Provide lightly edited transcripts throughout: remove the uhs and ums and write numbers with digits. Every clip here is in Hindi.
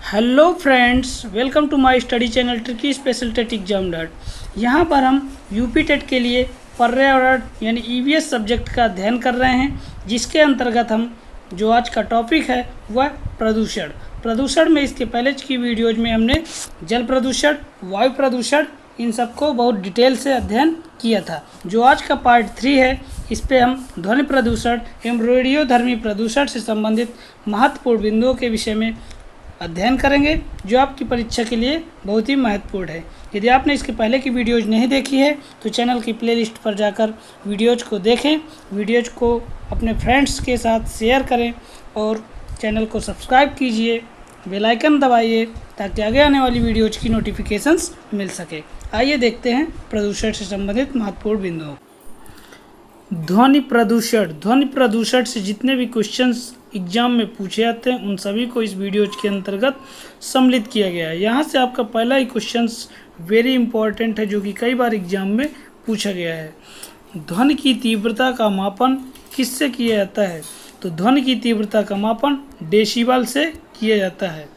Hello friends, welcome to my study channel tricky special TET exam dot. यहाँ पर हम यूपी टेट के लिए पर्यावरण यानी ईवीएस सब्जेक्ट का अध्ययन कर रहे हैं, जिसके अंतर्गत हम जो आज का टॉपिक है वह प्रदूषण में इसके पहले की वीडियोज में हमने जल प्रदूषण, वायु प्रदूषण, इन सबको बहुत डिटेल से अध्ययन किया था। जो आज का पार्ट 3 है, इस पे हम ध्वनि प्रदूषण एवं रेडियोधर्मी प्रदूषण से संबंधित महत्वपूर्ण बिंदुओं के विषय में अध्ययन करेंगे, जो आपकी परीक्षा के लिए बहुत ही महत्वपूर्ण है। यदि आपने इसके पहले की वीडियोज नहीं देखी है तो चैनल की प्लेलिस्ट पर जाकर वीडियोज को देखें, वीडियोज को अपने फ्रेंड्स के साथ शेयर करें और चैनल को सब्सक्राइब कीजिए, बेल आइकन दबाइए ताकि आगे आने वाली वीडियोज की नोटिफिकेशंस मिल सके। आइए देखते हैं प्रदूषण से संबंधित महत्वपूर्ण बिंदुओं। ध्वनि प्रदूषण से जितने भी क्वेश्चंस एग्जाम में पूछे जाते हैं उन सभी को इस वीडियो के अंतर्गत सम्मिलित किया गया है। यहाँ से आपका पहला ही क्वेश्चंस वेरी इंपॉर्टेंट है, जो कि कई बार एग्जाम में पूछा गया है। ध्वनि की तीव्रता का मापन किससे किया जाता है? तो ध्वनि की तीव्रता का मापन डेसिबल से किया जाता है।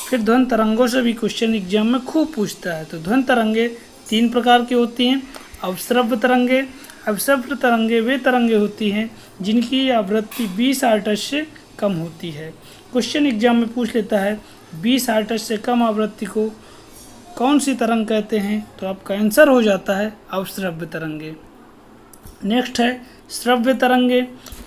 फिर ध्वनि तरंगों से भी क्वेश्चन एग्जाम में खूब पूछता है। तो ध्वनि तरंगे 3 प्रकार की होती हैं। अवश्रव्य तरंगे वे तरंगे होती हैं जिनकी आवृत्ति 20 हर्ट्ज से कम होती है। क्वेश्चन एग्जाम में पूछ लेता है 20 हर्ट्ज से कम आवृत्ति को कौन सी तरंग कहते हैं? तो आपका आंसर हो जाता है अवश्रव्य तरंगे। नेक्स्ट है श्रव्य तरंगे।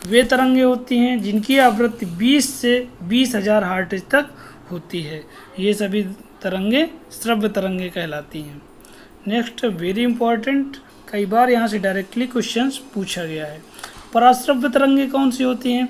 वे तरंगे होती हैं जिनकी आवृत्ति 20 से 20,000 हर्ट्ज तक होती है। ये सभी तरंगे श्रव्य तरंगे कहलाती हैं। नेक्स्ट वेरी इंपॉर्टेंट, कई बार यहाँ से डायरेक्टली क्वेश्चंस पूछा गया है। पराश्रव्य तरंगे कौन सी होती हैं?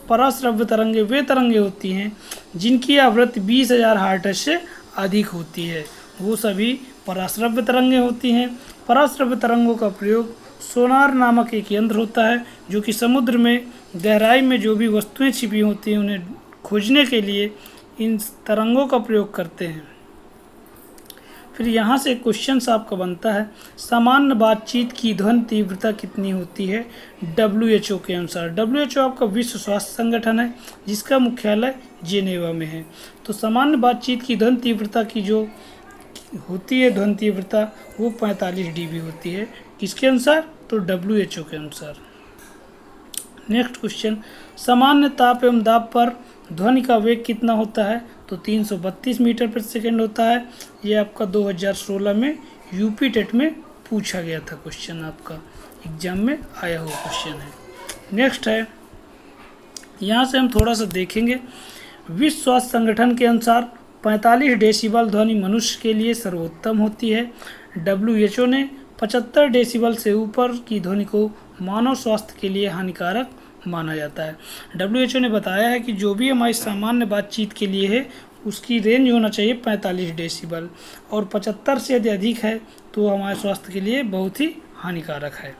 पराश्रव्य तरंगे वे तरंगे होती हैं जिनकी आवृत्ति 20,000 हर्ट्ज से अधिक होती है, वो सभी पराश्रव्य तरंगे होती हैं। पराश्रव्य तरंगों का प्रयोग सोनार नामक एक यंत्र होता है, जो कि समुद्र में गहराई में जो भी वस्तुएं छिपी होती हैं उन्हें खोजने के लिए इन तरंगों का प्रयोग करते हैं। फिर यहाँ से क्वेश्चन आपका बनता है सामान्य बातचीत की ध्वनि तीव्रता कितनी होती है WHO के अनुसार? WHO आपका विश्व स्वास्थ्य संगठन है, जिसका मुख्यालय जेनेवा में है। तो सामान्य बातचीत की ध्वनि तीव्रता की जो होती है ध्वनि तीव्रता वो 45 dB होती है। किसके अनुसार? तो WHO के अनुसार। नेक्स्ट क्वेश्चन, सामान्य ताप एवं दाब पर ध्वनि का वेग कितना होता है? तो 332 मीटर प्रति सेकेंड होता है। ये आपका 2016 में यूपी टेट में पूछा गया था, क्वेश्चन आपका एग्जाम में आया हुआ क्वेश्चन है। नेक्स्ट है, यहाँ से हम थोड़ा सा देखेंगे। विश्व स्वास्थ्य संगठन के अनुसार 45 डेसिबल ध्वनि मनुष्य के लिए सर्वोत्तम होती है। WHO ने 75 डेसिबल से ऊपर की ध्वनि को मानव स्वास्थ्य के लिए हानिकारक माना जाता है। WHO ने बताया है कि जो भी हमारी सामान्य बातचीत के लिए है उसकी रेंज होना चाहिए 45 डेसिबल, और 75 से यदि अधिक है तो हमारे स्वास्थ्य के लिए बहुत ही हानिकारक है।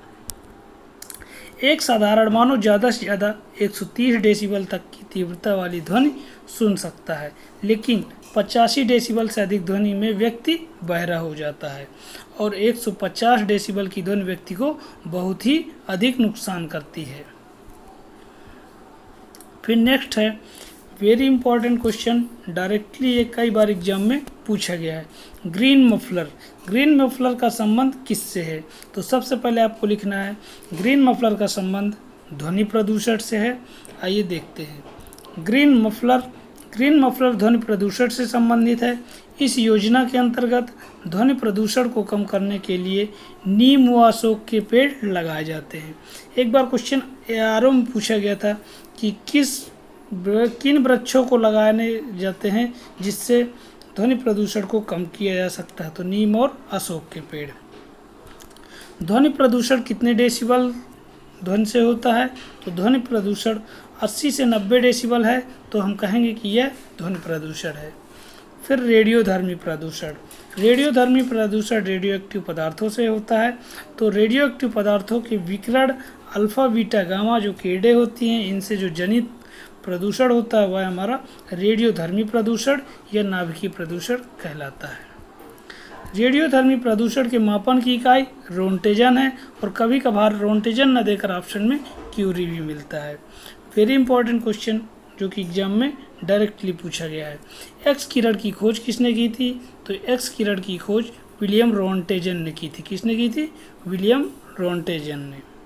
एक साधारण मानव ज़्यादा से ज़्यादा 130 डेसिबल तक की तीव्रता वाली ध्वनि सुन सकता है, लेकिन 85 डेसिबल से अधिक ध्वनि में व्यक्ति बहरा हो जाता है, और 150 डेसिबल की ध्वनि व्यक्ति को बहुत ही अधिक नुकसान करती है। फिर नेक्स्ट है वेरी इंपॉर्टेंट क्वेश्चन, डायरेक्टली ये कई बार एग्जाम में पूछा गया है। ग्रीन मफलर का संबंध किससे है? तो सबसे पहले आपको लिखना है ग्रीन मफलर का संबंध ध्वनि प्रदूषण से है। आइए देखते हैं। ग्रीन मफलर ध्वनि प्रदूषण से संबंधित है। इस योजना के अंतर्गत ध्वनि प्रदूषण को कम करने के लिए नीम व अशोक के पेड़ लगाए जाते हैं। एक बार क्वेश्चन ARO में पूछा गया था कि किन वृक्षों को लगाने जाते हैं जिससे ध्वनि प्रदूषण को कम किया जा सकता है? तो नीम और अशोक के पेड़। ध्वनि प्रदूषण कितने डेसिबल ध्वनि से होता है? तो ध्वनि प्रदूषण 80 से 90 डेसिबल है, तो हम कहेंगे कि यह ध्वनि प्रदूषण है। फिर रेडियोधर्मी प्रदूषण रेडियो एक्टिव पदार्थों से होता है। तो रेडियो एक्टिव पदार्थों के विकिरण अल्फा बीटा गामा जो किरणें होती हैं, इनसे जो जनित प्रदूषण होता है वह हमारा रेडियोधर्मी प्रदूषण या नाभिकीय प्रदूषण कहलाता है। रेडियोधर्मी प्रदूषण के मापन की इकाई रोन्टेजन है, और कभी कभार रोन्टेजन न देकर ऑप्शन में क्यूरी भी मिलता है। वेरी इंपॉर्टेंट क्वेश्चन जो कि एग्जाम में डायरेक्टली पूछा गया है। एक्स किरण की खोज किसने की थी? तो एक्स किरण की खोज विलियम रोंटेजन ने की थी। किसने की थी? विलियम रोंटेजन ने।